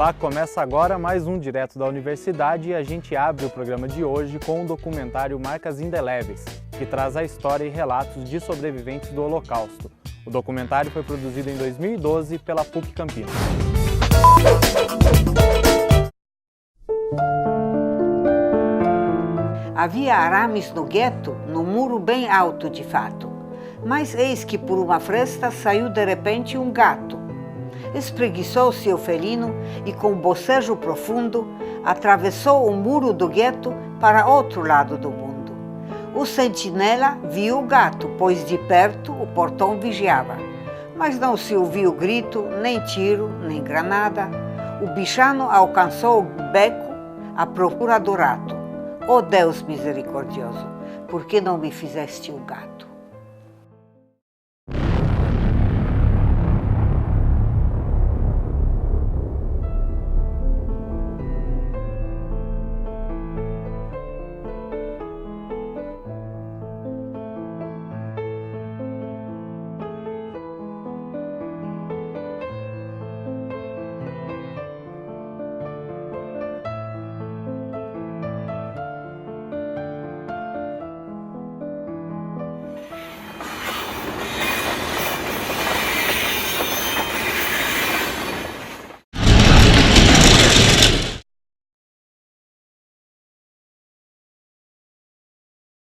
Olá, começa agora mais um Direto da Universidade e a gente abre o programa de hoje com o documentário Marcas Indeléveis, que traz a história e relatos de sobreviventes do Holocausto. O documentário foi produzido em 2012 pela PUC Campinas. Havia arames no gueto, no muro bem alto de fato. Mas eis que por uma fresta saiu de repente um gato. Espreguiçou seu felino e com bocejo profundo atravessou o muro do gueto para outro lado do mundo. O sentinela viu o gato, pois de perto o portão vigiava. Mas não se ouviu grito, nem tiro, nem granada. O bichano alcançou o beco à procura do rato. Ó Deus misericordioso, por que não me fizeste um gato?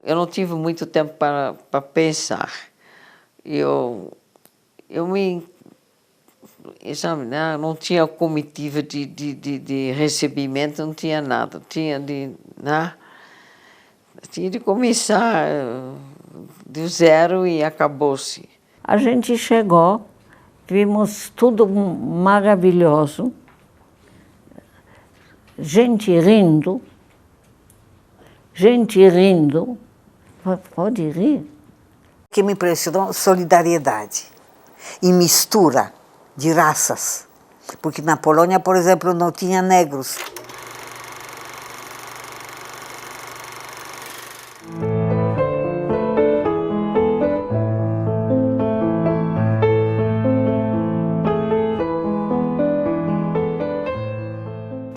Eu não tive muito tempo para pensar. Eu me, sabe, não tinha comitiva de recebimento, não tinha nada. Tinha de começar do zero e acabou-se. A gente chegou, vimos tudo maravilhoso, gente rindo. Pode rir. O que me impressionou, solidariedade e mistura de raças. Porque na Polônia, por exemplo, não tinha negros.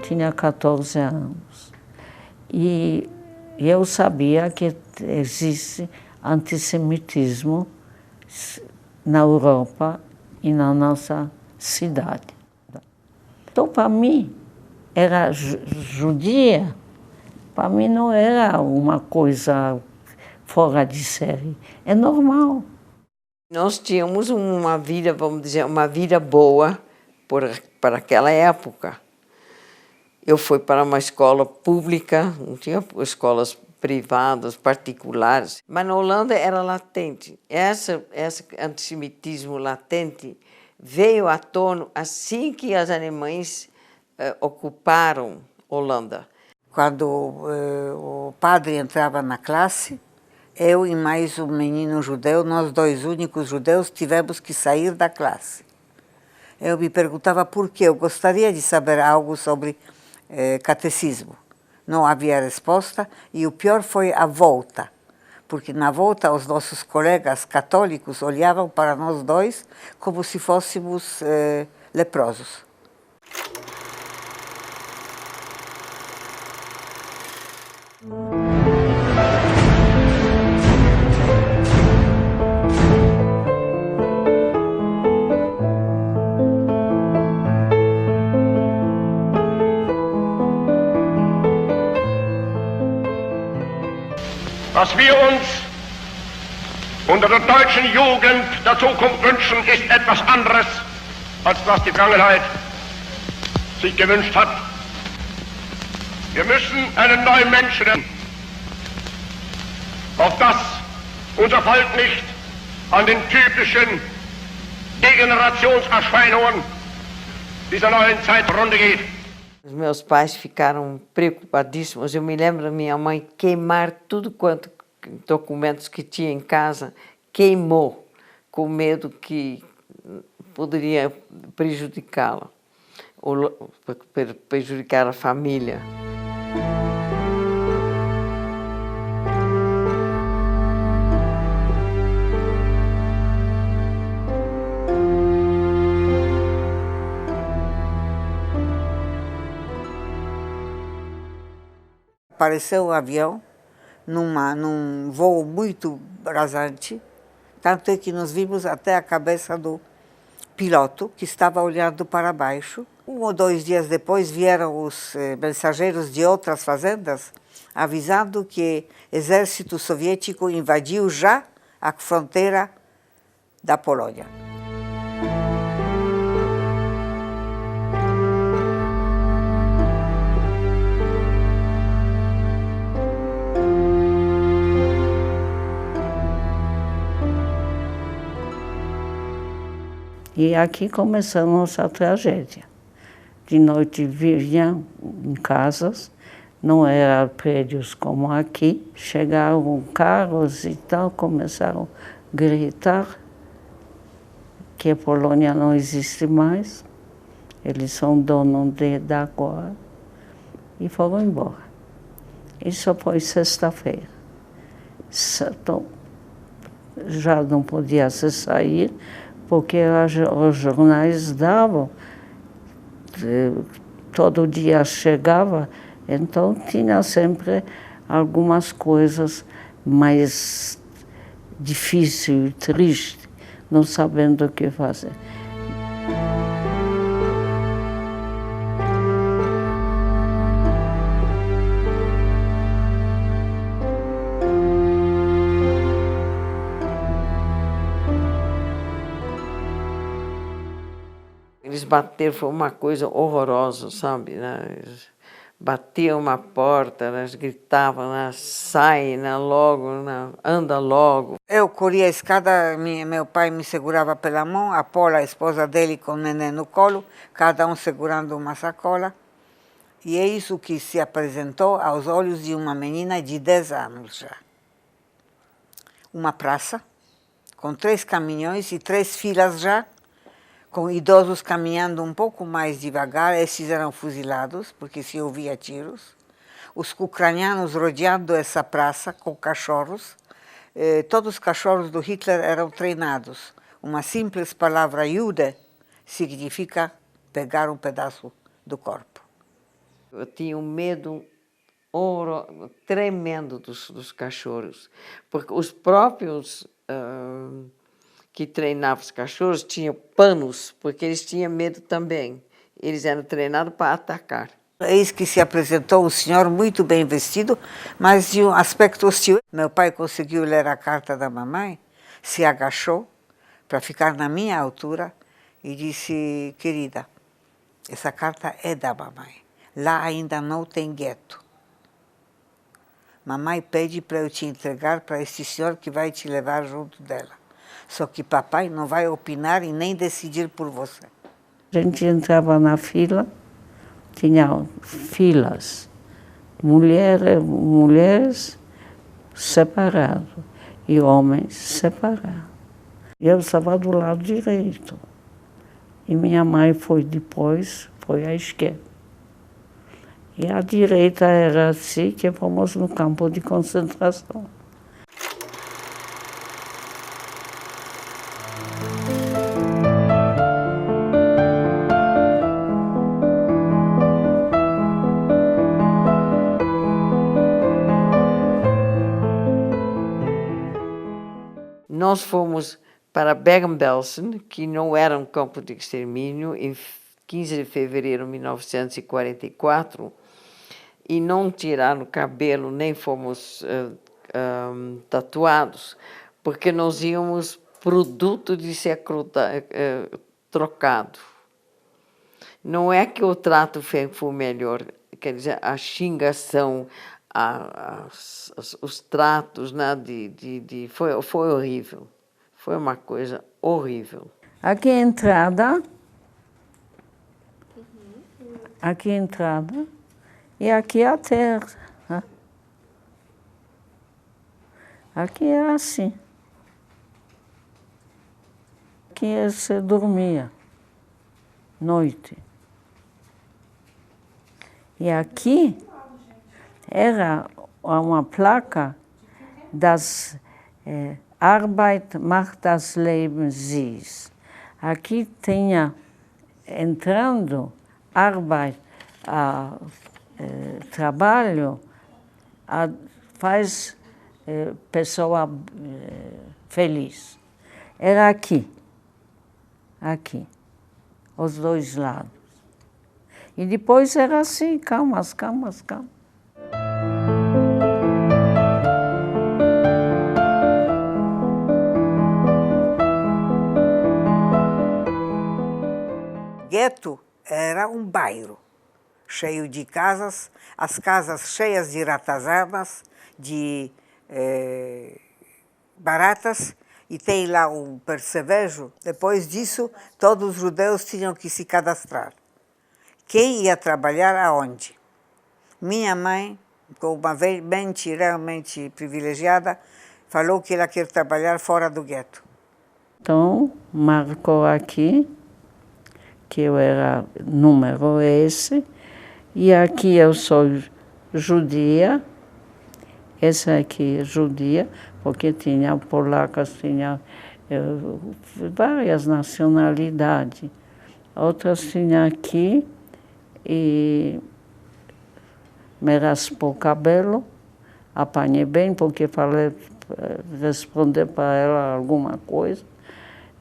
Tinha 14 anos. E eu sabia que existe antissemitismo na Europa e na nossa cidade. Então, para mim, era judia. Para mim não era uma coisa fora de série. É normal. Nós tínhamos uma vida, vamos dizer, uma vida boa para aquela época. Eu fui para uma escola pública, não tinha escolas privadas, particulares, mas na Holanda era latente. Esse antissemitismo latente veio à tona assim que os alemães ocuparam Holanda. Quando o padre entrava na classe, eu e mais um menino judeu, nós dois únicos judeus, tivemos que sair da classe. Eu me perguntava por quê, eu gostaria de saber algo sobre catecismo. Não havia resposta e o pior foi a volta, porque na volta os nossos colegas católicos olhavam para nós dois como se fôssemos leprosos. Was wir uns unter der deutschen Jugend der Zukunft wünschen, ist etwas anderes, als was die Vergangenheit sich gewünscht hat. Wir müssen einen neuen Menschen, auf das unser Volk nicht an den typischen Degenerationserscheinungen dieser neuen Zeit zugrunde geht. Os meus pais ficaram preocupadíssimos. Eu me lembro da minha mãe queimar tudo quanto documentos que tinha em casa, queimou, com medo que poderia prejudicá-la, ou prejudicar a família. apareceu um avião num voo muito rasante, tanto é que nós vimos até a cabeça do piloto, que estava olhando para baixo. 1 ou 2 dias depois vieram os mensageiros de outras fazendas, avisando que o exército soviético invadiu já a fronteira da Polônia. E aqui começou a nossa tragédia. De noite viviam em casas, não eram prédios como aqui. Chegaram carros e tal, começaram a gritar que a Polônia não existe mais, eles são donos da agora, e foram embora. Isso foi sexta-feira. Já não podia se sair, porque os jornais davam, todo dia chegava, então tinha sempre algumas coisas mais difíceis e tristes, não sabendo o que fazer. Eles bateram, foi uma coisa horrorosa, sabe? Eles batiam uma porta, eles gritavam, sai, logo, anda logo. Eu corria a escada, meu pai me segurava pela mão, a Paula, a esposa dele, com o neném no colo, cada um segurando uma sacola. E é isso que se apresentou aos olhos de uma menina de 10 anos já. Uma praça, com 3 caminhões e 3 filas já, com idosos caminhando um pouco mais devagar. Esses eram fuzilados, porque se ouvia tiros. Os ucranianos rodeando essa praça com cachorros. Todos os cachorros do Hitler eram treinados. Uma simples palavra Jude significa pegar um pedaço do corpo. Eu tinha um medo tremendo dos cachorros, porque os próprios que treinavam os cachorros tinham panos, porque eles tinham medo também. Eles eram treinados para atacar. Eis que se apresentou um senhor muito bem vestido, mas de um aspecto hostil. Meu pai conseguiu ler a carta da mamãe, se agachou para ficar na minha altura e disse: querida, essa carta é da mamãe. Lá ainda não tem gueto. Mamãe pede para eu te entregar para esse senhor que vai te levar junto dela. Só que papai não vai opinar e nem decidir por você. A gente entrava na fila, tinha filas, mulheres separadas e homens separados. Eu estava do lado direito e minha mãe foi à esquerda. E à direita era assim que fomos no campo de concentração. Nós fomos para Bergen-Belsen, que não era um campo de extermínio, em 15 de fevereiro de 1944, e não tiraram o cabelo, nem fomos tatuados, porque nós íamos produto de ser trocado. Não é que o trato foi melhor, quer dizer, a xingação, os tratos, né, foi horrível. Foi uma coisa horrível. Aqui é a entrada. E aqui é a terra. Aqui é assim. Aqui se dormia, noite. E aqui era uma placa das Arbeit macht das Leben süß. Aqui tinha entrando Arbeit, trabalho faz pessoa feliz. Era aqui, os dois lados. E depois era assim, calmas. Gueto era um bairro cheio de casas, as casas cheias de ratazanas, de baratas, e tem lá um percevejo. Depois disso, todos os judeus tinham que se cadastrar. Quem ia trabalhar aonde? Minha mãe, com uma mente realmente privilegiada, falou que ela quer trabalhar fora do gueto. Então, marcou aqui que eu era número esse, e aqui eu sou judia, essa aqui é judia, porque tinha polacas, tinha várias nacionalidades. Outras tinha aqui, e me raspou o cabelo, apanhei bem, porque falei, responder para ela alguma coisa.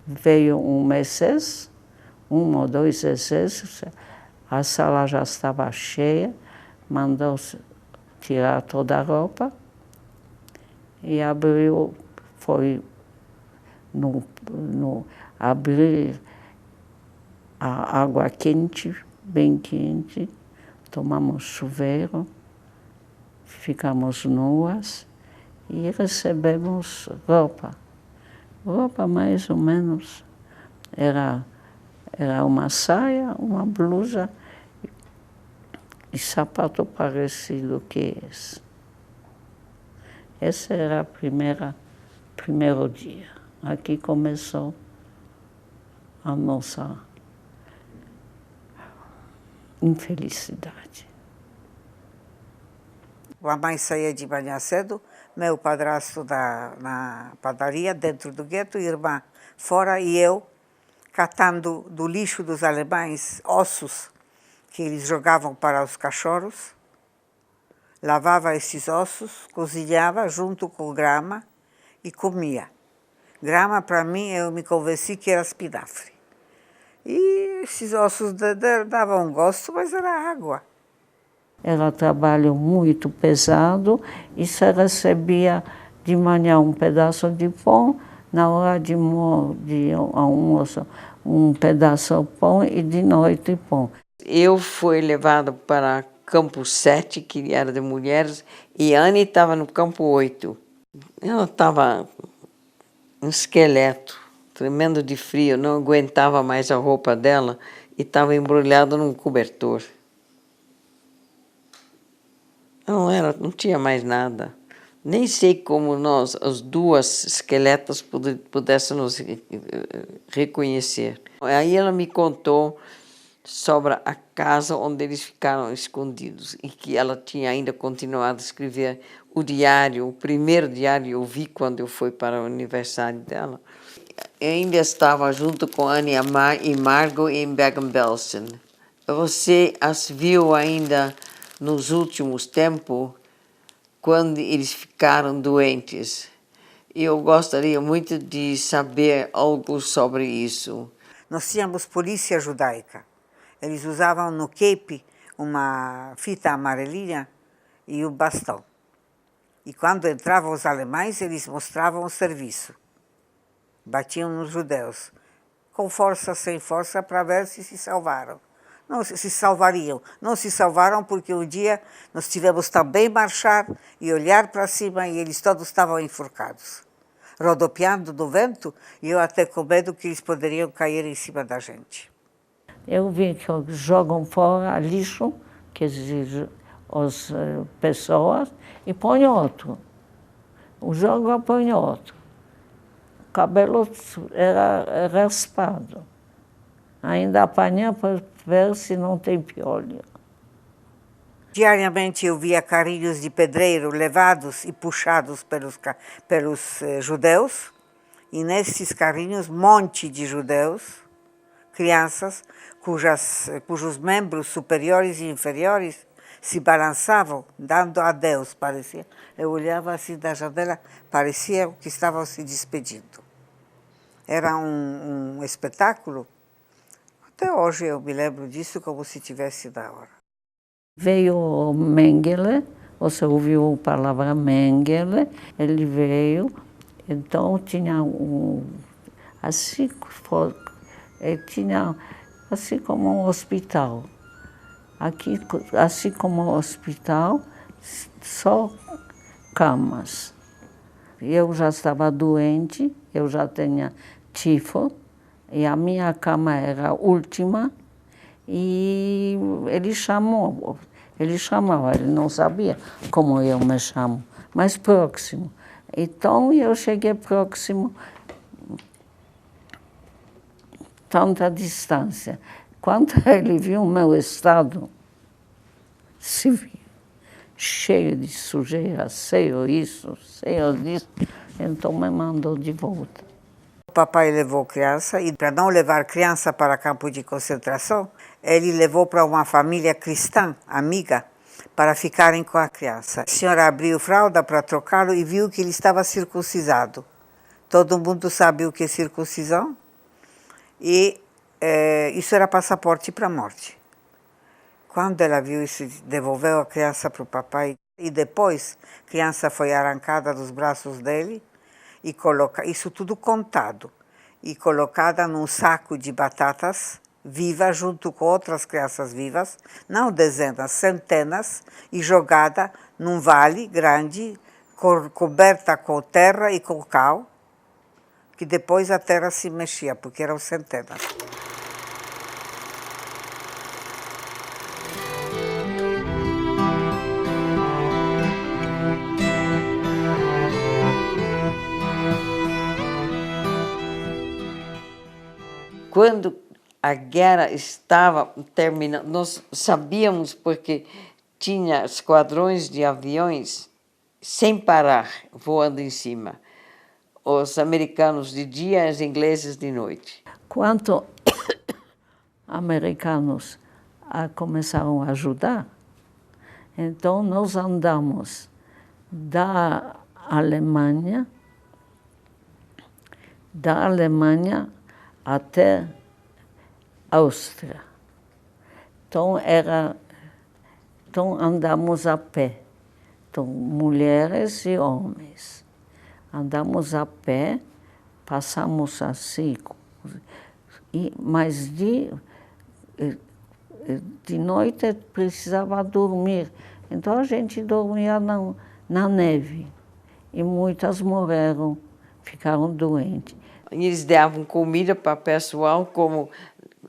Veio um Messias, 1 ou 2 SS, a sala já estava cheia, mandou tirar toda a roupa e abriu, foi abrir a água quente, bem quente, tomamos chuveiro, ficamos nuas e recebemos roupa. Roupa mais ou menos era uma saia, uma blusa e sapato parecido que esse. Esse era o primeiro dia. Aqui começou a nossa infelicidade. A mãe saía de manhã cedo, meu padrasto na padaria, dentro do gueto, irmã fora, e eu catando do lixo dos alemães ossos que eles jogavam para os cachorros, lavava esses ossos, cozinhava junto com grama e comia. Grama, para mim, eu me convenci que era espinafre. E esses ossos davam gosto, mas era água. Era trabalho muito pesado e se recebia de manhã um pedaço de pão, na hora de almoço um pedaço de pão e de noite pão. Eu fui levada para campo 7, que era de mulheres, e Anne estava no campo 8. Ela estava um esqueleto, tremendo de frio, não aguentava mais a roupa dela e estava embrulhada num cobertor. Não tinha mais nada. Nem sei como nós, as duas esqueletas, pudéssemos nos reconhecer. Aí ela me contou sobre a casa onde eles ficaram escondidos e que ela tinha ainda continuado a escrever o diário, o primeiro diário eu vi quando eu fui para o aniversário dela. Eu ainda estava junto com Anne e Margot em Bergen-Belsen. Você as viu ainda nos últimos tempos, quando eles ficaram doentes. Eu gostaria muito de saber algo sobre isso. Nós tínhamos polícia judaica. Eles usavam no cape uma fita amarelinha e o bastão. E quando entravam os alemães, eles mostravam o serviço. Batiam nos judeus, com força, sem força, para ver se salvaram. Não se salvariam. Não se salvaram porque um dia nós tivemos também marchar e olhar para cima e eles todos estavam enforcados, rodopiando no vento, e eu até com medo que eles poderiam cair em cima da gente. Eu vi que jogam fora lixo, quer dizer, as pessoas, e põe outro. O jogo põe outro. O cabelo era raspado. Ainda apanhar para ver se não tem piolho. Diariamente eu via carrinhos de pedreiro levados e puxados pelos judeus, e nesses carrinhos, monte de judeus, crianças, cujos membros superiores e inferiores se balançavam, dando adeus, parecia. Eu olhava assim da janela, parecia que estavam se despedindo. Era um espetáculo. Até hoje eu me lembro disso como se tivesse da hora. Veio Mengele, você ouviu a palavra Mengele, ele veio, então tinha assim, tinha assim como um hospital. Aqui, assim como um hospital, só camas. Eu já estava doente, eu já tinha tifo, e a minha cama era a última, e ele chamava, ele não sabia como eu me chamo, mas próximo. Então eu cheguei próximo, tanta distância. Quando ele viu o meu estado, se viu cheio de sujeira, cheio disso, então me mandou de volta. O papai levou criança e, para não levar criança para campo de concentração, ele levou para uma família cristã, amiga, para ficarem com a criança. A senhora abriu fralda para trocá-lo e viu que ele estava circuncisado. Todo mundo sabe o que é circuncisão? E isso era passaporte para a morte. Quando ela viu isso, devolveu a criança para o papai. E depois, a criança foi arrancada dos braços dele, e isso tudo contado, e colocada num saco de batatas viva, junto com outras crianças vivas, não dezenas, centenas, e jogada num vale grande, coberta com terra e com cal, que depois a terra se mexia, porque eram centenas. Quando a guerra estava terminando, nós sabíamos porque tinha esquadrões de aviões sem parar, voando em cima. Os americanos de dia e os ingleses de noite. Quando americanos começaram a ajudar, então nós andamos da Alemanha até Áustria. Então andamos a pé, então mulheres e homens. Andamos a pé, passamos assim, mas de noite precisava dormir. Então a gente dormia na neve e muitas morreram, ficaram doentes. Eles davam comida para o pessoal como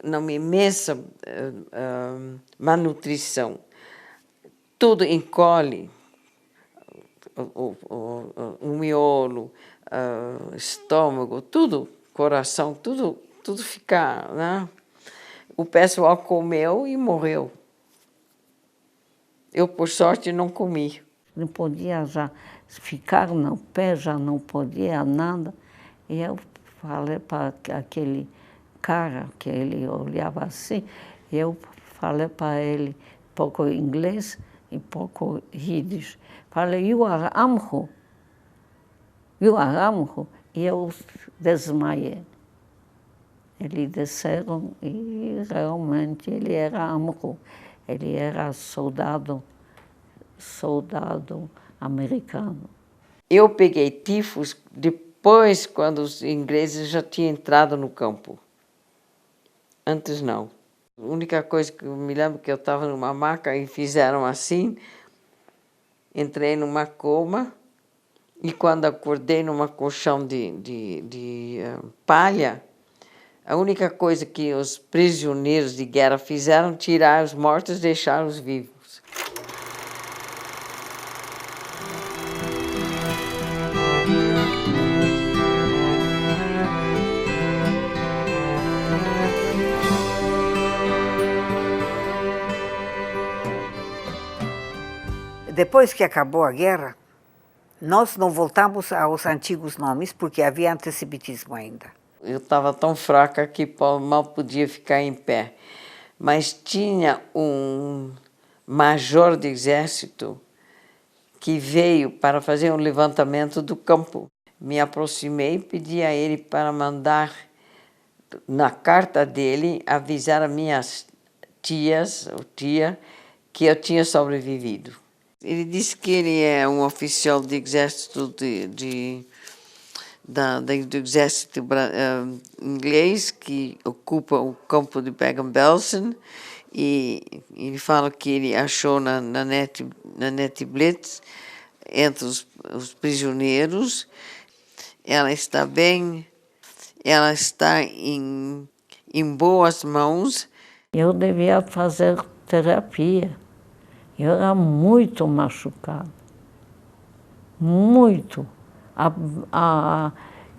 numa imensa malnutrição. Tudo encolhe, o miolo, estômago, tudo, coração, tudo fica, né? O pessoal comeu e morreu. Eu, por sorte, não comi. Não podia já ficar no pé, já não podia nada. E eu falei para aquele cara, que ele olhava assim, eu falei para ele pouco inglês e pouco yiddish. Falei, you are Amro. E eu desmaiei. Eles desceram e realmente ele era Amro. Ele era soldado americano. Eu peguei tifos depois, quando os ingleses já tinham entrado no campo. Antes não. A única coisa que eu me lembro que eu estava numa maca e fizeram assim, entrei numa coma e quando acordei numa colchão de palha, a única coisa que os prisioneiros de guerra fizeram, tirar os mortos e deixar os vivos. Depois que acabou a guerra, nós não voltamos aos antigos nomes, porque havia antissemitismo ainda. Eu estava tão fraca que mal podia ficar em pé. Mas tinha um major de exército que veio para fazer um levantamento do campo. Me aproximei e pedi a ele para mandar, na carta dele, avisar as minhas tias, ou tia, que eu tinha sobrevivido. Ele disse que ele é um oficial de exército do exército inglês que ocupa o campo de Bergen-Belsen, e ele fala que ele achou na net Blitz, entre os prisioneiros. Ela está bem, ela está em boas mãos. Eu devia fazer terapia. Eu era muito machucada, muito.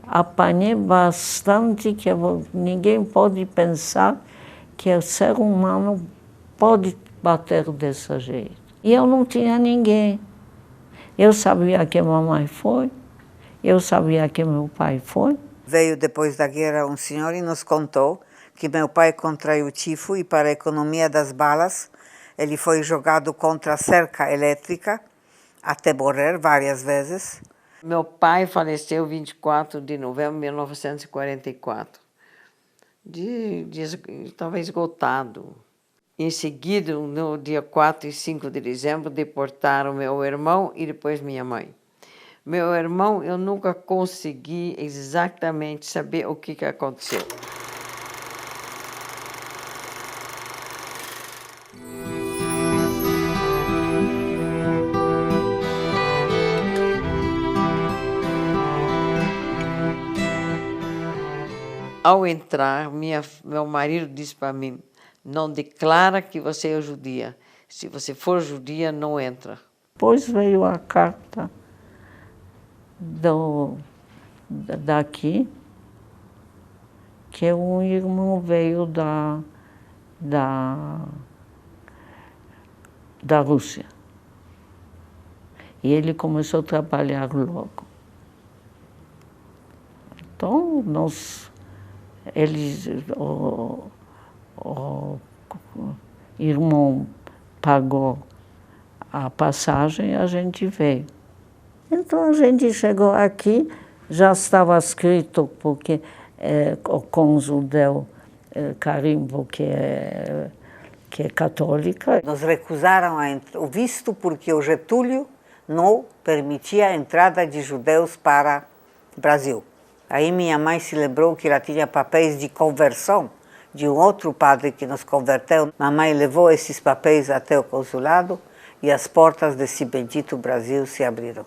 Apanhei bastante, que ninguém pode pensar que o ser humano pode bater desse jeito. E eu não tinha ninguém. Eu sabia que mamãe foi, eu sabia que meu pai foi. Veio depois da guerra um senhor e nos contou que meu pai contraiu tifo e, para a economia das balas, ele foi jogado contra a cerca elétrica até morrer várias vezes. Meu pai faleceu 24 de novembro de 1944. Estava esgotado. Em seguida, no dia 4 e 5 de dezembro, deportaram meu irmão e depois minha mãe. Meu irmão, eu nunca consegui exatamente saber o que aconteceu. Ao entrar, meu marido disse para mim: não declara que você é judia. Se você for judia, não entra. Depois veio a carta daqui, que um irmão veio da Rússia. E ele começou a trabalhar logo. Então, o irmão pagou a passagem e a gente veio. Então a gente chegou aqui, já estava escrito, porque o cônsul deu carimbo que é católica. Nos recusaram o visto porque o Getúlio não permitia a entrada de judeus para o Brasil. Aí minha mãe se lembrou que ela tinha papéis de conversão de um outro padre que nos converteu. Mamãe levou esses papéis até o consulado e as portas desse bendito Brasil se abriram.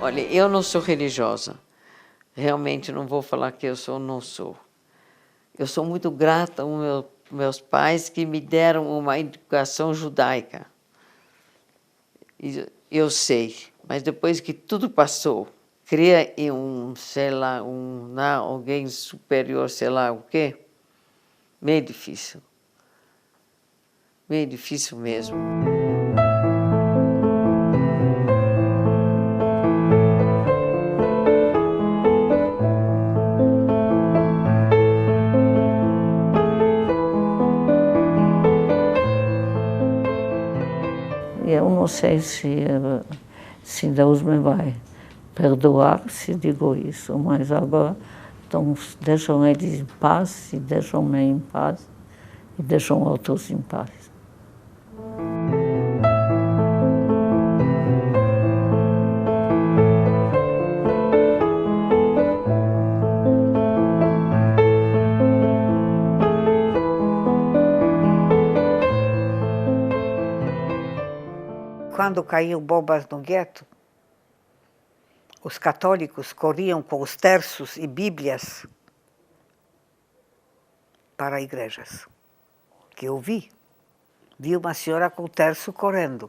Olha, eu não sou religiosa. Realmente não vou falar que eu não sou. Eu sou muito grata aos meus pais que me deram uma educação judaica. Eu sei, mas depois que tudo passou, crer em sei lá, alguém superior, sei lá o quê, meio difícil. Meio difícil mesmo. Eu não sei se Deus me vai perdoar se digo isso, mas agora então, deixam eles em paz, e deixam-me em paz, e deixam outros em paz. Quando caíam bombas no gueto, os católicos corriam com os terços e bíblias para igrejas. que eu vi. Vi uma senhora com terço correndo.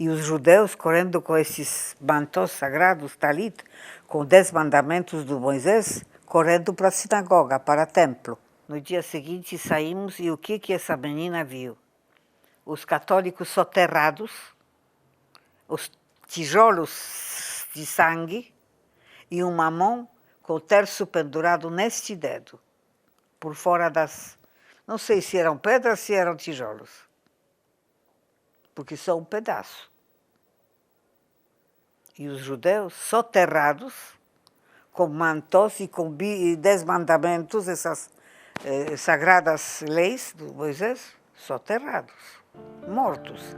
E os judeus correndo com esses mantós sagrados, talit, com 10 mandamentos do Moisés, correndo para a sinagoga, para o templo. No dia seguinte saímos e o que essa menina viu? Os católicos soterrados, os tijolos de sangue e uma mão com o terço pendurado neste dedo, por fora das... Não sei se eram pedras, se eram tijolos, porque são um pedaço. E os judeus soterrados, com mantós e com 10 mandamentos, essas sagradas leis do Moisés, soterrados, mortos.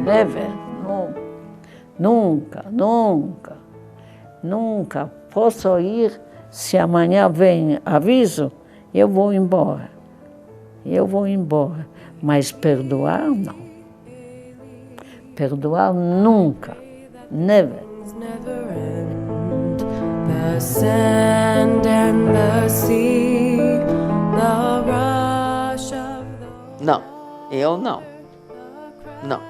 Never, nunca, nunca, nunca posso ir. Se amanhã vem aviso, eu vou embora. Eu vou embora. Mas perdoar, não. Perdoar nunca. Never. The sand and the sea, the rush of the... Não, eu não. Não.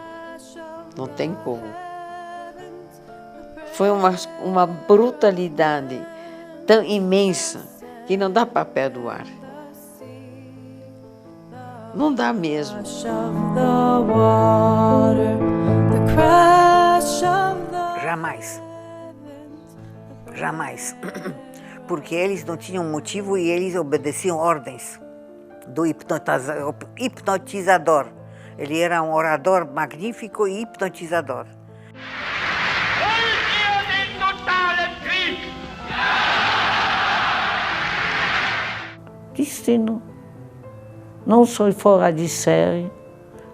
Não tem como. Foi uma brutalidade tão imensa que não dá para perdoar. Não dá mesmo. Jamais. Jamais. Porque eles não tinham motivo e eles obedeciam ordens do hipnotizador. Ele era um orador magnífico e hipnotizador. Destino. Não sou fora de série,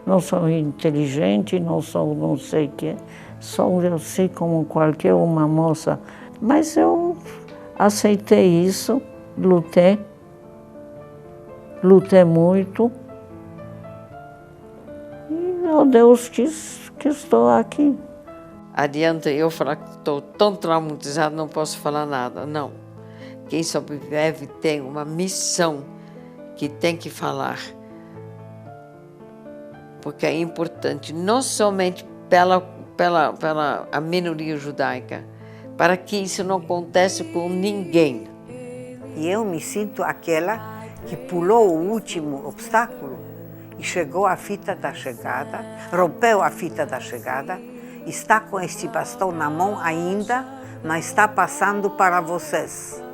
não sou inteligente, não sou não sei o que. Sou eu sei como qualquer uma moça. Mas eu aceitei isso, lutei muito. Oh, Deus quis que estou aqui. Adianta eu falar que estou tão traumatizado, não posso falar nada. Não. Quem sobrevive tem uma missão que tem que falar. Porque é importante, não somente pela a minoria judaica, para que isso não aconteça com ninguém. E eu me sinto aquela que pulou o último obstáculo e chegou à fita da chegada, rompeu a fita da chegada, está com este bastão na mão ainda, mas está passando para vocês,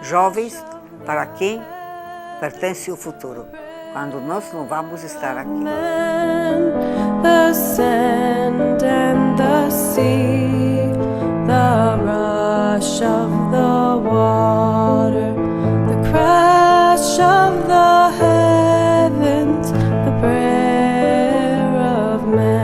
jovens, para quem pertence o futuro, quando nós não vamos estar aqui. The sand and the sea, the rush of the water, the crash of the heavens, the prayer of man.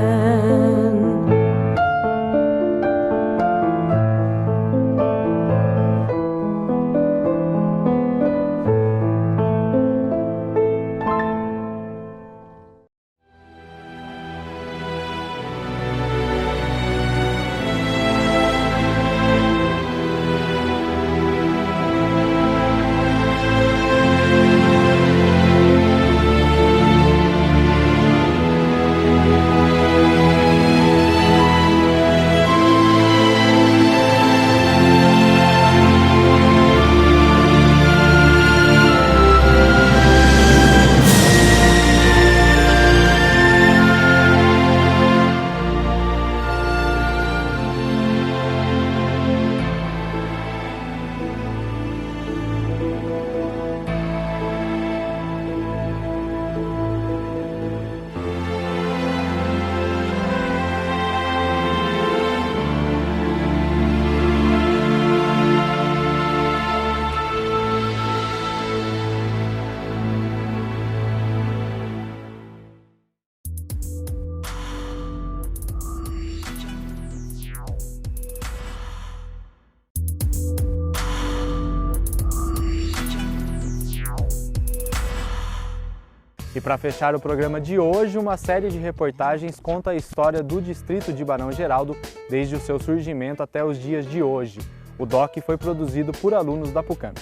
E para fechar o programa de hoje, uma série de reportagens conta a história do distrito de Barão Geraldo desde o seu surgimento até os dias de hoje. O DOC foi produzido por alunos da PUCamp.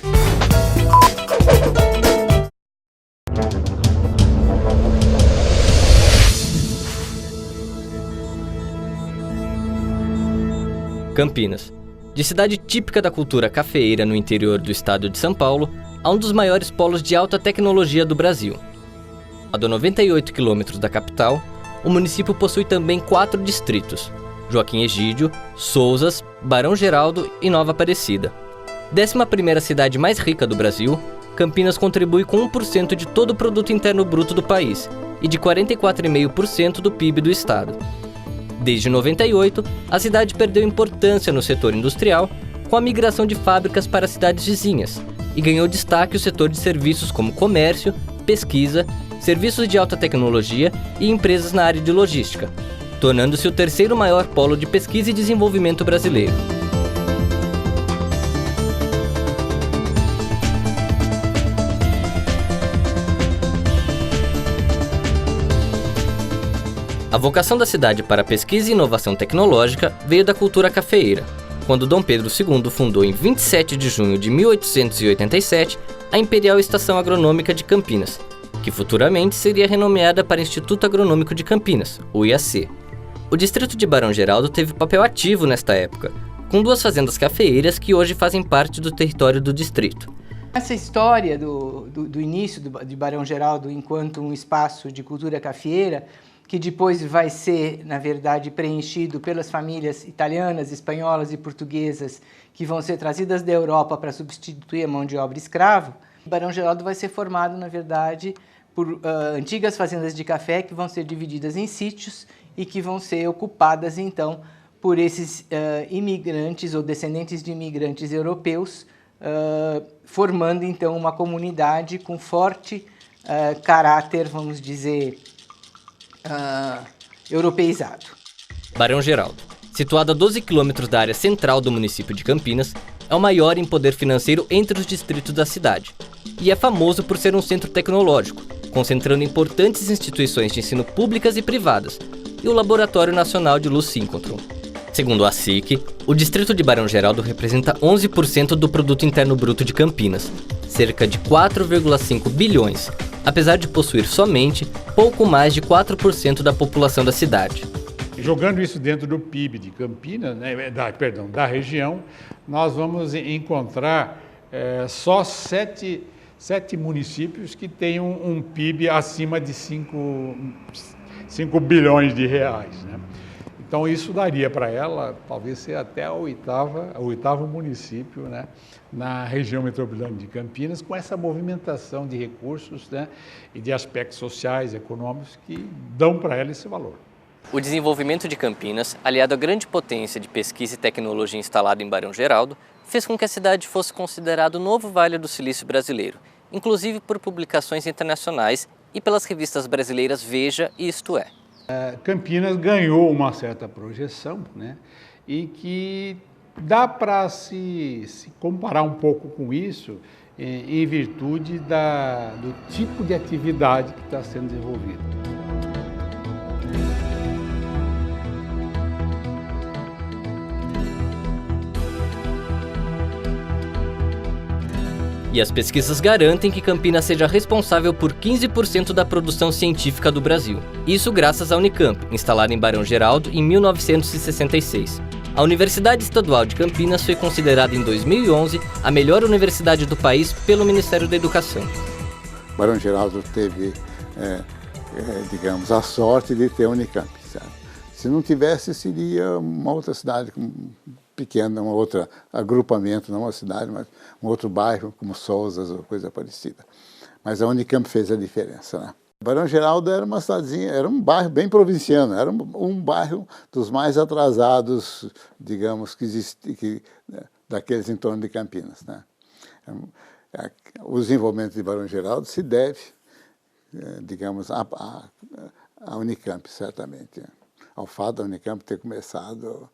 Campinas. De cidade típica da cultura cafeeira no interior do estado de São Paulo, a um dos maiores polos de alta tecnologia do Brasil. A 98 quilômetros da capital, o município possui também 4 distritos: Joaquim Egídio, Sousas, Barão Geraldo e Nova Aparecida. 11ª cidade mais rica do Brasil, Campinas contribui com 1% de todo o produto interno bruto do país e de 44,5% do PIB do estado. Desde 98, a cidade perdeu importância no setor industrial com a migração de fábricas para cidades vizinhas e ganhou destaque o setor de serviços como comércio, pesquisa, serviços de alta tecnologia e empresas na área de logística, tornando-se o 3º maior polo de pesquisa e desenvolvimento brasileiro. A vocação da cidade para pesquisa e inovação tecnológica veio da cultura cafeeira, quando Dom Pedro II fundou em 27 de junho de 1887 a Imperial Estação Agronômica de Campinas, que futuramente seria renomeada para Instituto Agronômico de Campinas, o IAC. O distrito de Barão Geraldo teve papel ativo nesta época, com 2 fazendas cafeeiras que hoje fazem parte do território do distrito. Essa história do início de Barão Geraldo enquanto um espaço de cultura cafeeira, que depois vai ser, na verdade, preenchido pelas famílias italianas, espanholas e portuguesas que vão ser trazidas da Europa para substituir a mão de obra escrava, Barão Geraldo vai ser formado, na verdade, por antigas fazendas de café que vão ser divididas em sítios e que vão ser ocupadas, então, por esses imigrantes ou descendentes de imigrantes europeus, formando, então, uma comunidade com forte caráter, vamos dizer, europeizado. Barão Geraldo, situado a 12 quilômetros da área central do município de Campinas, é o maior em poder financeiro entre os distritos da cidade e é famoso por ser um centro tecnológico, concentrando importantes instituições de ensino públicas e privadas e o Laboratório Nacional de Luz Síncrotron. Segundo a SIC, o distrito de Barão Geraldo representa 11% do produto interno bruto de Campinas, cerca de 4,5 bilhões, apesar de possuir somente pouco mais de 4% da população da cidade. Jogando isso dentro do PIB de Campinas, da região, nós vamos encontrar só 7 municípios que têm um PIB acima de 5 bilhões de reais, né? Então isso daria para ela talvez ser até o oitavo município, né, na região metropolitana de Campinas, com essa movimentação de recursos, né, e de aspectos sociais, econômicos que dão para ela esse valor. O desenvolvimento de Campinas, aliado à grande potência de pesquisa e tecnologia instalada em Barão Geraldo, fez com que a cidade fosse considerado o novo Vale do Silício brasileiro, inclusive por publicações internacionais e pelas revistas brasileiras Veja e Isto É. Campinas ganhou uma certa projeção, né, e que dá para se comparar um pouco com isso em virtude do tipo de atividade que está sendo desenvolvida. E as pesquisas garantem que Campinas seja responsável por 15% da produção científica do Brasil. Isso graças à Unicamp, instalada em Barão Geraldo em 1966. A Universidade Estadual de Campinas foi considerada em 2011 a melhor universidade do país pelo Ministério da Educação. Barão Geraldo teve, digamos, a sorte de ter a Unicamp. Sabe? Se não tivesse, seria uma outra cidade pequena, um outro agrupamento, não uma cidade, mas um outro bairro, como Sousas ou coisa parecida. Mas a Unicamp fez a diferença, né? Barão Geraldo era uma cidadezinha, era um bairro bem provinciano, era um bairro dos mais atrasados, digamos, daqueles em torno de Campinas, né? O desenvolvimento de Barão Geraldo se deve, digamos, à Unicamp, certamente, ao fato da Unicamp ter começado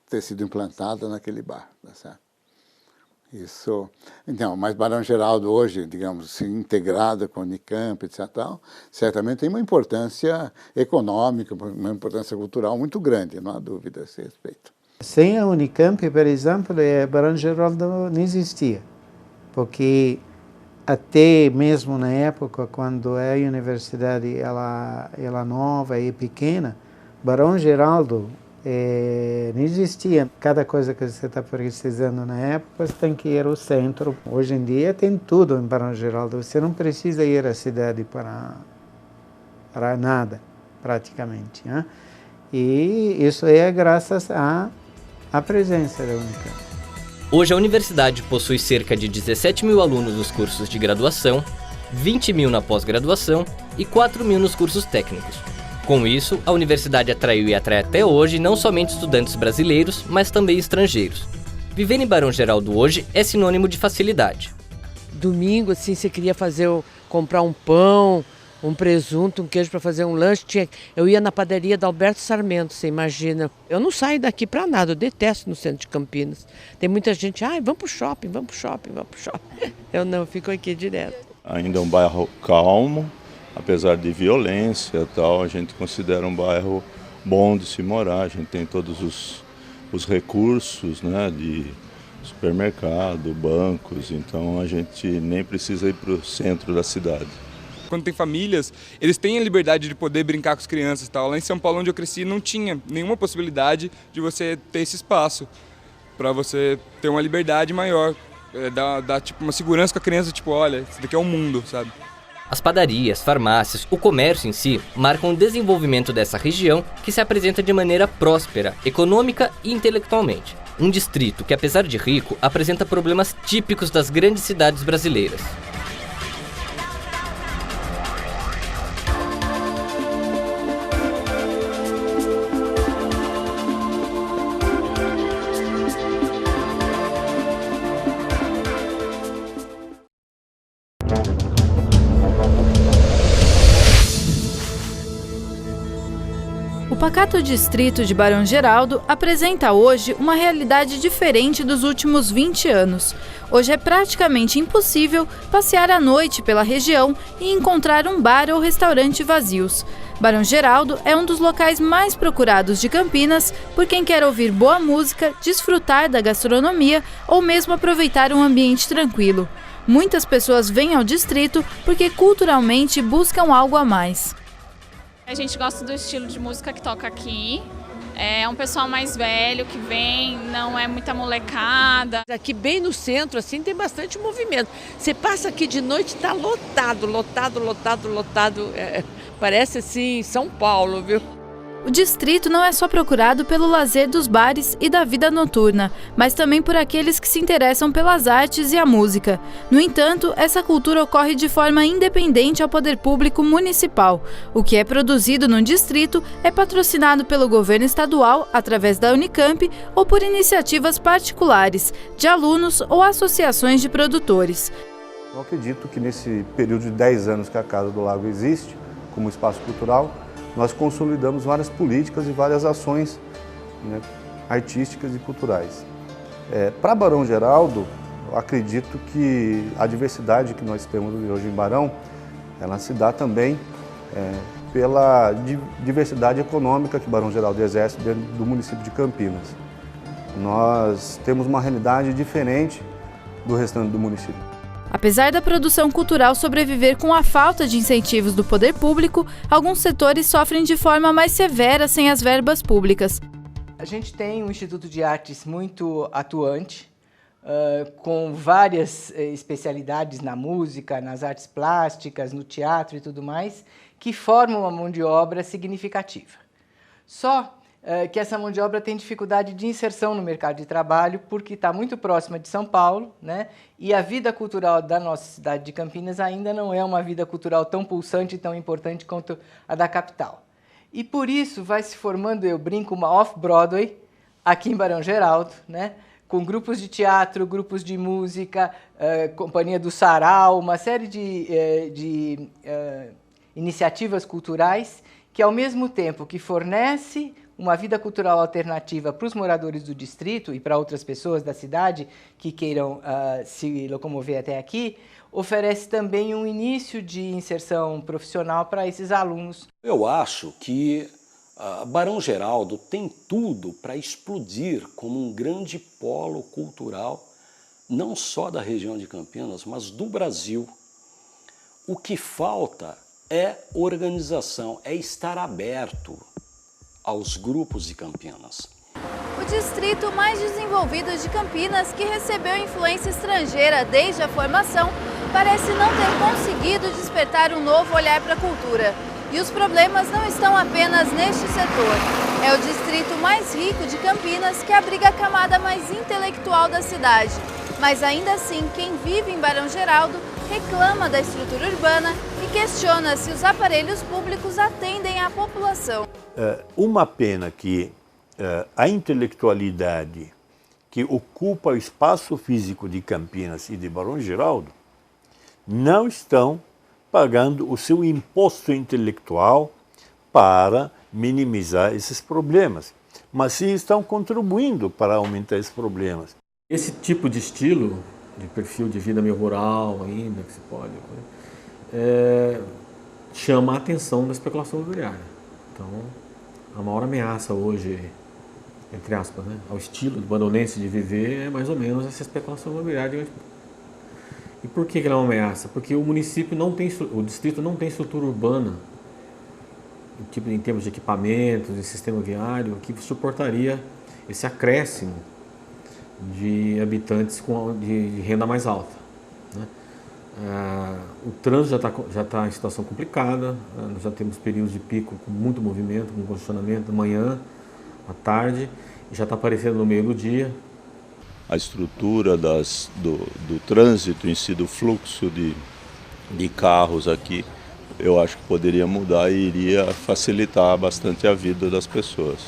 ter sido implantada naquele bairro, tá certo? Isso, então, mas Barão Geraldo hoje, digamos assim, integrado com a Unicamp, etc., certamente tem uma importância econômica, uma importância cultural muito grande, não há dúvida a esse respeito. Sem a Unicamp, por exemplo, Barão Geraldo não existia, porque até mesmo na época, quando a universidade ela nova e pequena, Barão Geraldo não existia. Cada coisa que você está precisando na época, você tem que ir ao centro. Hoje em dia tem tudo em Barão Geraldo. Você não precisa ir à cidade para nada, praticamente. Né? E isso é graças à presença da Unicamp. Hoje a universidade possui cerca de 17 mil alunos nos cursos de graduação, 20 mil na pós-graduação e 4 mil nos cursos técnicos. Com isso, a universidade atraiu e atrai até hoje não somente estudantes brasileiros, mas também estrangeiros. Viver em Barão Geraldo hoje é sinônimo de facilidade. Domingo, assim, você queria comprar um pão, um presunto, um queijo para fazer um lanche. Eu ia na padaria da Alberto Sarmento, você imagina. Eu não saio daqui para nada, eu detesto no centro de Campinas. Tem muita gente, vamos pro shopping, vamos pro shopping, vamos pro shopping. Eu não, eu fico aqui direto. Ainda é um bairro calmo. Apesar de violência e tal, a gente considera um bairro bom de se morar. A gente tem todos os recursos, né, de supermercado, bancos, então a gente nem precisa ir para o centro da cidade. Quando tem famílias, eles têm a liberdade de poder brincar com as crianças e tal. Lá em São Paulo, onde eu cresci, não tinha nenhuma possibilidade de você ter esse espaço, para você ter uma liberdade maior, dar tipo, uma segurança com a criança, tipo, olha, isso daqui é um mundo, sabe? As padarias, farmácias, o comércio em si marcam o desenvolvimento dessa região que se apresenta de maneira próspera, econômica e intelectualmente. Um distrito que, apesar de rico, apresenta problemas típicos das grandes cidades brasileiras. O pacato distrito de Barão Geraldo apresenta hoje uma realidade diferente dos últimos 20 anos. Hoje é praticamente impossível passear à noite pela região e encontrar um bar ou restaurante vazios. Barão Geraldo é um dos locais mais procurados de Campinas por quem quer ouvir boa música, desfrutar da gastronomia ou mesmo aproveitar um ambiente tranquilo. Muitas pessoas vêm ao distrito porque culturalmente buscam algo a mais. A gente gosta do estilo de música que toca aqui. É um pessoal mais velho que vem, não é muita molecada. Aqui bem no centro, assim, tem bastante movimento. Você passa aqui de noite, está lotado. Parece assim São Paulo, viu? O distrito não é só procurado pelo lazer dos bares e da vida noturna, mas também por aqueles que se interessam pelas artes e a música. No entanto, essa cultura ocorre de forma independente ao poder público municipal. O que é produzido no distrito é patrocinado pelo governo estadual, através da Unicamp, ou por iniciativas particulares, de alunos ou associações de produtores. Eu acredito que nesse período de 10 anos que a Casa do Lago existe, como espaço cultural, nós consolidamos várias políticas e várias ações, né, artísticas e culturais. Para Barão Geraldo, eu acredito que a diversidade que nós temos hoje em Barão, ela se dá também pela diversidade econômica que Barão Geraldo exerce dentro do município de Campinas. Nós temos uma realidade diferente do restante do município. Apesar da produção cultural sobreviver com a falta de incentivos do poder público, alguns setores sofrem de forma mais severa sem as verbas públicas. A gente tem um Instituto de Artes muito atuante, com várias especialidades na música, nas artes plásticas, no teatro e tudo mais, que formam uma mão de obra significativa. Só que essa mão de obra tem dificuldade de inserção no mercado de trabalho porque está muito próxima de São Paulo, né? E a vida cultural da nossa cidade de Campinas ainda não é uma vida cultural tão pulsante e tão importante quanto a da capital. E por isso vai se formando, eu brinco, uma off-Broadway aqui em Barão Geraldo, né? Com grupos de teatro, grupos de música, Companhia do Sarau, uma série de iniciativas culturais que, ao mesmo tempo que fornece uma vida cultural alternativa para os moradores do distrito e para outras pessoas da cidade que queiram se locomover até aqui, oferece também um início de inserção profissional para esses alunos. Eu acho que Barão Geraldo tem tudo para explodir como um grande polo cultural, não só da região de Campinas, mas do Brasil. O que falta é organização, é estar aberto aos grupos de Campinas. O distrito mais desenvolvido de Campinas, que recebeu influência estrangeira desde a formação, parece não ter conseguido despertar um novo olhar para a cultura. E os problemas não estão apenas neste setor. É o distrito mais rico de Campinas que abriga a camada mais intelectual da cidade. Mas ainda assim, quem vive em Barão Geraldo reclama da estrutura urbana e questiona se os aparelhos públicos atendem à população. Uma pena que a intelectualidade que ocupa o espaço físico de Campinas e de Barão Geraldo não estão pagando o seu imposto intelectual para minimizar esses problemas, mas sim estão contribuindo para aumentar esses problemas. Esse tipo de estilo, de perfil de vida meio rural ainda, que se pode, chama a atenção da especulação imobiliária. Então, a maior ameaça hoje, entre aspas, né, ao estilo do bandonense de viver é mais ou menos essa especulação imobiliária. E por que ela é uma ameaça? Porque o município não tem, o distrito não tem estrutura urbana, em termos de equipamentos, de sistema viário, que suportaria esse acréscimo de habitantes de renda mais alta, né? O trânsito já está em situação complicada, nós já temos períodos de pico com muito movimento, com congestionamento da manhã, à tarde, e já está aparecendo no meio do dia. A estrutura do trânsito em si, do fluxo de carros aqui, eu acho que poderia mudar e iria facilitar bastante a vida das pessoas.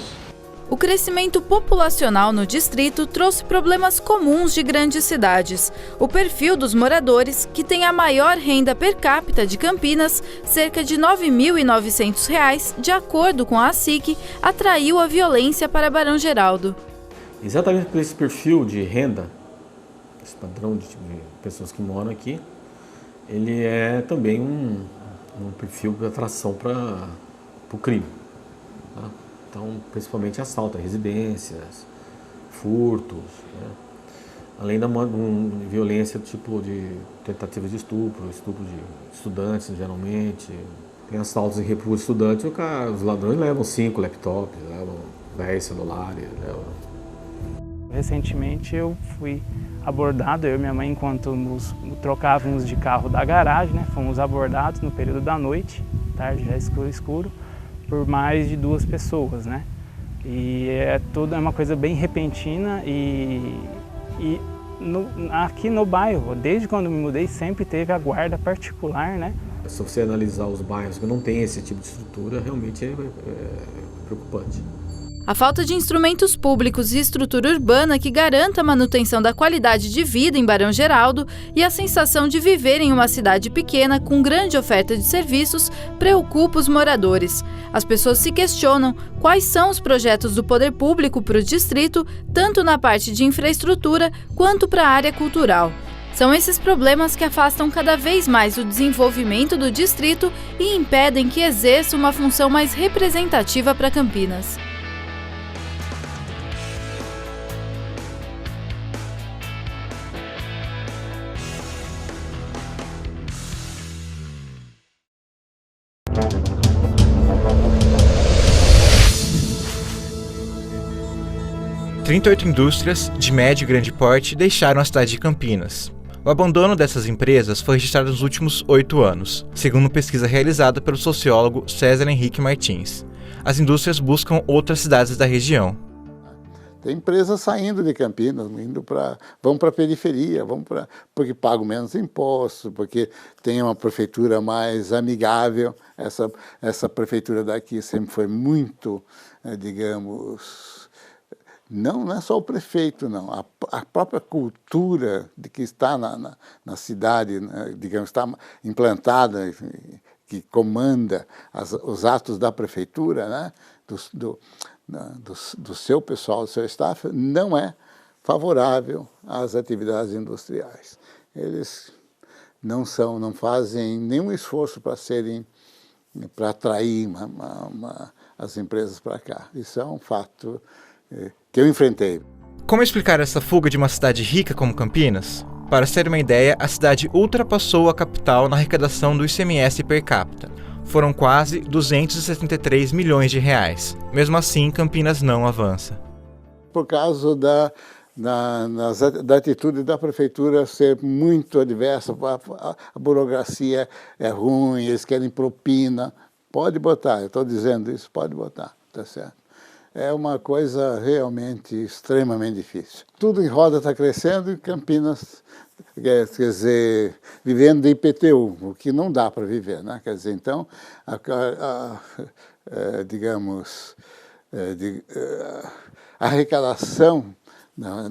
O crescimento populacional no distrito trouxe problemas comuns de grandes cidades. O perfil dos moradores, que tem a maior renda per capita de Campinas, cerca de R$ 9.900, de acordo com a SIC, atraiu a violência para Barão Geraldo. Exatamente por esse perfil de renda, esse padrão de pessoas que moram aqui, ele é também um perfil de atração para o crime, tá? Então, principalmente assalto a residências, furtos, né? Além da violência do tipo de tentativa de estupro de estudantes, geralmente. Tem assaltos em república de estudantes, os ladrões levam 5 laptops, levam 10 celulares. Recentemente eu fui abordado, eu e minha mãe, enquanto nos trocávamos de carro da garagem, né? Fomos abordados no período da noite, tarde já escuro, por mais de 2 pessoas, né? E é uma coisa bem repentina aqui no bairro, desde quando me mudei, sempre teve a guarda particular, né? Se você analisar os bairros que não tem esse tipo de estrutura, realmente é preocupante. A falta de instrumentos públicos e estrutura urbana que garanta a manutenção da qualidade de vida em Barão Geraldo e a sensação de viver em uma cidade pequena com grande oferta de serviços preocupa os moradores. As pessoas se questionam quais são os projetos do poder público para o distrito, tanto na parte de infraestrutura quanto para a área cultural. São esses problemas que afastam cada vez mais o desenvolvimento do distrito e impedem que exerça uma função mais representativa para Campinas. Há 38 indústrias de médio e grande porte deixaram a cidade de Campinas. O abandono dessas empresas foi registrado nos últimos 8 anos, segundo pesquisa realizada pelo sociólogo César Henrique Martins. As indústrias buscam outras cidades da região. Tem empresas saindo de Campinas, vão para a periferia, porque pagam menos impostos, porque tem uma prefeitura mais amigável. Essa prefeitura daqui sempre foi muito, digamos, não é só o prefeito, não. A própria cultura de que está na cidade, né, digamos, está implantada, que comanda os atos da prefeitura, né, do seu pessoal, do seu staff, não é favorável às atividades industriais. Eles não fazem nenhum esforço para atrair as empresas para cá. Isso é um fato que eu enfrentei. Como explicar essa fuga de uma cidade rica como Campinas? Para se ter uma ideia, a cidade ultrapassou a capital na arrecadação do ICMS per capita. Foram quase 273 milhões de reais. Mesmo assim, Campinas não avança. Por causa da atitude da prefeitura ser muito adversa, a burocracia é ruim, eles querem propina. Pode botar, eu estou dizendo isso, pode botar, tá certo? É uma coisa realmente extremamente difícil. Tudo em roda está crescendo e Campinas, quer dizer, vivendo de IPTU, o que não dá para viver, né? Quer dizer, então, a arrecadação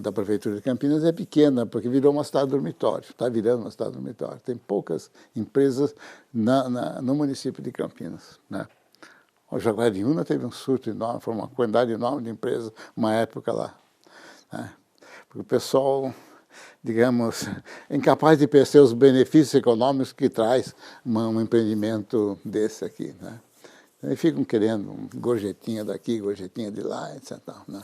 da Prefeitura de Campinas é pequena, porque virou uma cidade dormitório, está virando uma cidade dormitório. Tem poucas empresas no município de Campinas, né? O Jaguariúna teve um surto enorme, foi uma quantidade enorme de empresas, uma época lá, né? Porque o pessoal, digamos, é incapaz de perceber os benefícios econômicos que traz um empreendimento desse aqui, né? E ficam querendo gorjetinha daqui, gorjetinha de lá, etc. Né?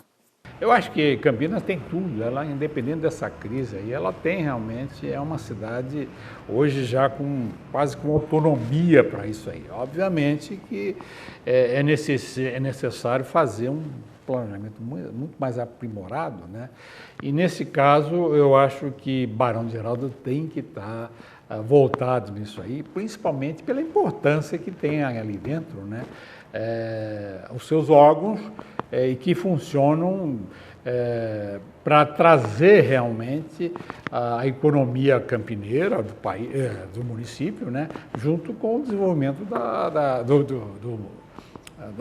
Eu acho que Campinas tem tudo, ela, independente dessa crise aí, ela tem realmente, é uma cidade hoje já quase com autonomia para isso aí. Obviamente que é necessário fazer um planejamento muito mais aprimorado, né? E nesse caso eu acho que Barão de Geraldo tem que estar voltado nisso aí, principalmente pela importância que tem ali dentro, né? Os seus órgãos e que funcionam para trazer realmente a economia campineira do país, do município, né, junto com o desenvolvimento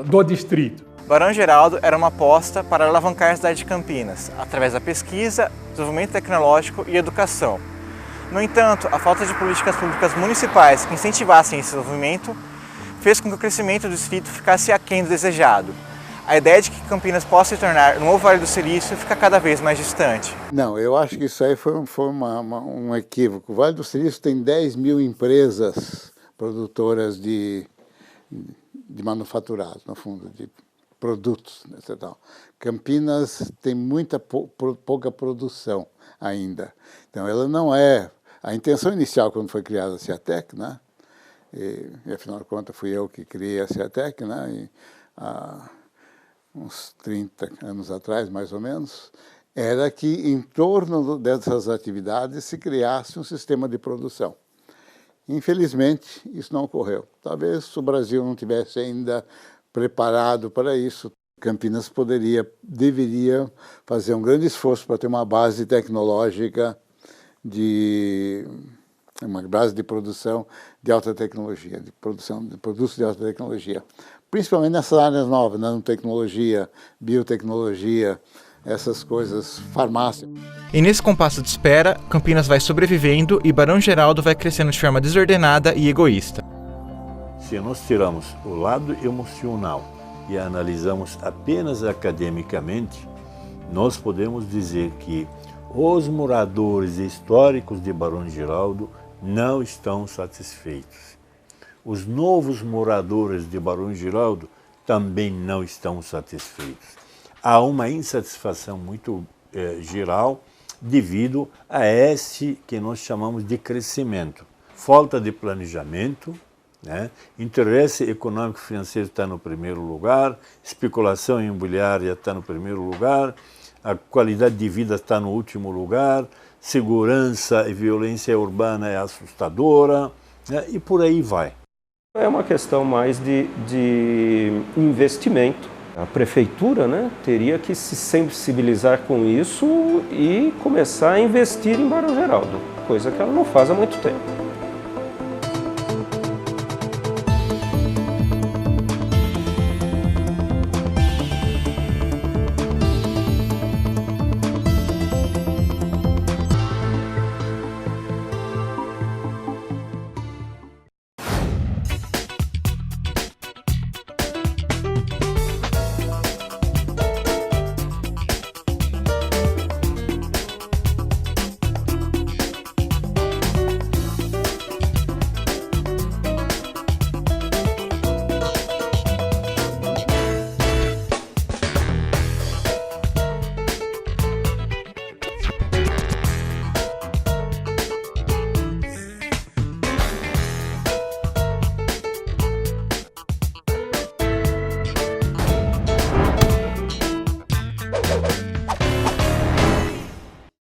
do distrito. Barão Geraldo era uma aposta para alavancar a cidade de Campinas, através da pesquisa, desenvolvimento tecnológico e educação. No entanto, a falta de políticas públicas municipais que incentivassem esse desenvolvimento fez com que o crescimento do distrito ficasse aquém do desejado. A ideia de que Campinas possa se tornar um novo Vale do Silício fica cada vez mais distante. Não, eu acho que isso aí foi um equívoco. O Vale do Silício tem 10 mil empresas produtoras de manufaturados, no fundo, de produtos, etc. Campinas tem pouca produção ainda. Então, ela não é... A intenção inicial, quando foi criada a Ciatec, né? E afinal de contas, fui eu que criei a Ciatec, né? E, uns 30 anos atrás, mais ou menos, era que em torno dessas atividades se criasse um sistema de produção. Infelizmente, isso não ocorreu. Talvez o Brasil não tivesse ainda preparado para isso. Campinas deveria fazer um grande esforço para ter uma base tecnológica, uma base de produção de alta tecnologia, de produção de produtos de alta tecnologia. Principalmente nessas áreas novas, nanotecnologia, biotecnologia, essas coisas, farmácia. E nesse compasso de espera, Campinas vai sobrevivendo e Barão Geraldo vai crescendo de forma desordenada e egoísta. Se nós tiramos o lado emocional e analisamos apenas academicamente, nós podemos dizer que os moradores históricos de Barão Geraldo não estão satisfeitos. Os novos moradores de Barão Geraldo também não estão satisfeitos. Há uma insatisfação muito geral devido a esse que nós chamamos de crescimento. Falta de planejamento, né? Interesse econômico e financeiro está no primeiro lugar, especulação imobiliária está no primeiro lugar, a qualidade de vida está no último lugar, segurança e violência urbana é assustadora, né? E por aí vai. É uma questão mais de investimento. A prefeitura, né, teria que se sensibilizar com isso e começar a investir em Barão Geraldo, coisa que ela não faz há muito tempo.